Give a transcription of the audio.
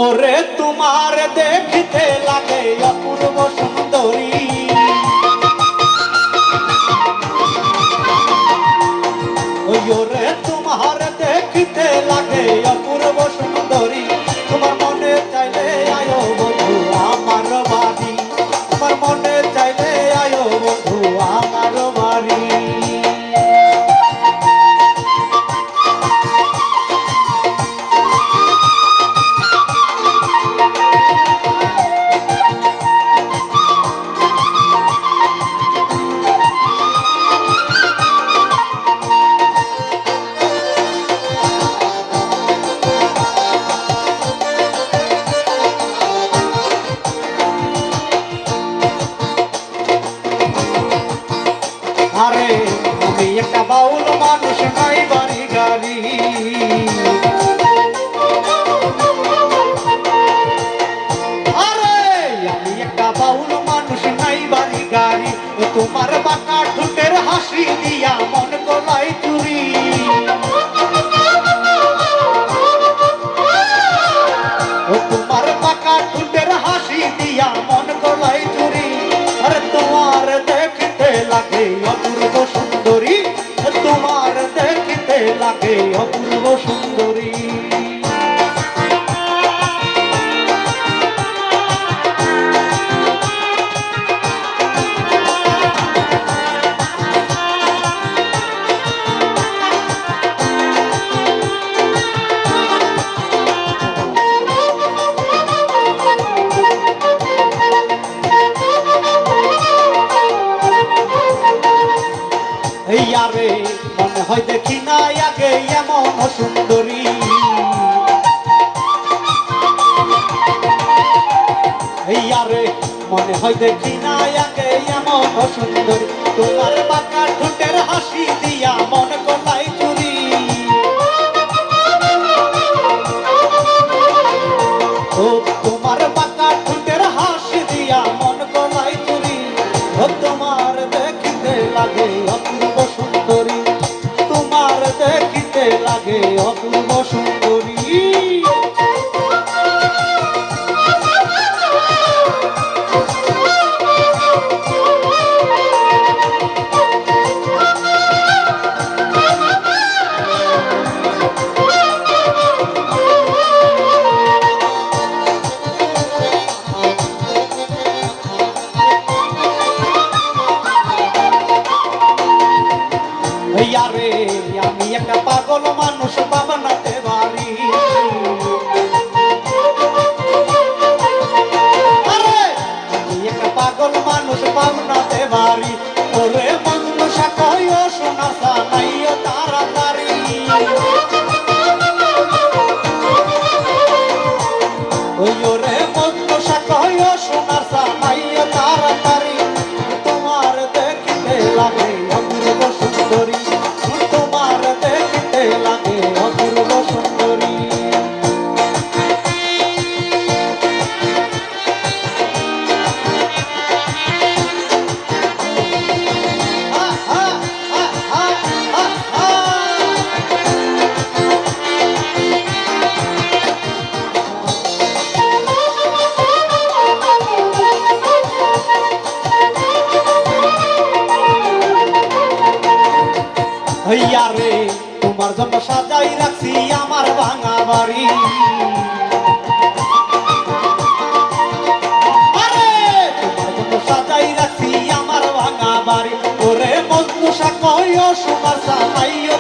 ওরে তোমার দেখিতে লাগে অপূর্ব সুন্দরী, ওরে তোমার দেখিতে লাগে অপূর্ব সুন্দরী। তোমার মনে চাইলে আয়ো বন্ধু আমার বাড়ি, তোমার মনে চাইলে আয়ো বন্ধু আমার বাড়ি। আরে আমি একটা বাউল মানুষ, নাই বাড়ি গাড়ি, আরে আমি একটা বাউল মানুষ, নাই বাড়ি গাড়ি। তোমার বাঁকা ঠোঁটের হাসি দিয়া মন গলায় চুরি, তোমার বাঁকা ঠোঁটের হাসি দিয়া মন গলায় চুরি। আরে তোমার দেখতে লাগে অপূর্ব সুন্দরী, তোমার দেখতে লাগে অপূর্ব সুন্দরী। আরে মনে হয় দেখি না আগে এমন সুন্দরী, আরে মনে হয় দেখি না আগে এমন সুন্দরী। তোমার বাঁকা ঠোঁটের হাসি দিয়া মন গলায় চুরি, ও তোমার বাঁকা ঠোঁটের হাসি দিয়া মন গলায় চুরি। ও তোমার দেখিতে লাগে অপূর্ব সুন্দরী, তোমার দেখিতে লাগে অপূর্ব সুন্দরী। আরে আমি একটা পাগল মানুষ, পাবনাতে বাড়ি, আরে আমি একটা পাগল মানুষ, পাবনাতে বাড়ি। ওরে মন্নু শাখায় সোনা সানাইও তাড়াতাড়ি, ওরে মন্নু শাখায় সোনা সানাইও তাড়াতাড়ি। তোমার দেখিতে লাগে অপূর্ব সুন্দরী, তোমার দেখিতে লাগে অপূর্ব সুন্দরী। আরে তোমার জন্য সাজাই রাখছি আমার ভাঙা বাড়ি, আরে তোমার জন্য সাজাই রাখছি আমার ভাঙা বাড়ি। ওরে মজনু শাখায় সোনার সানাইও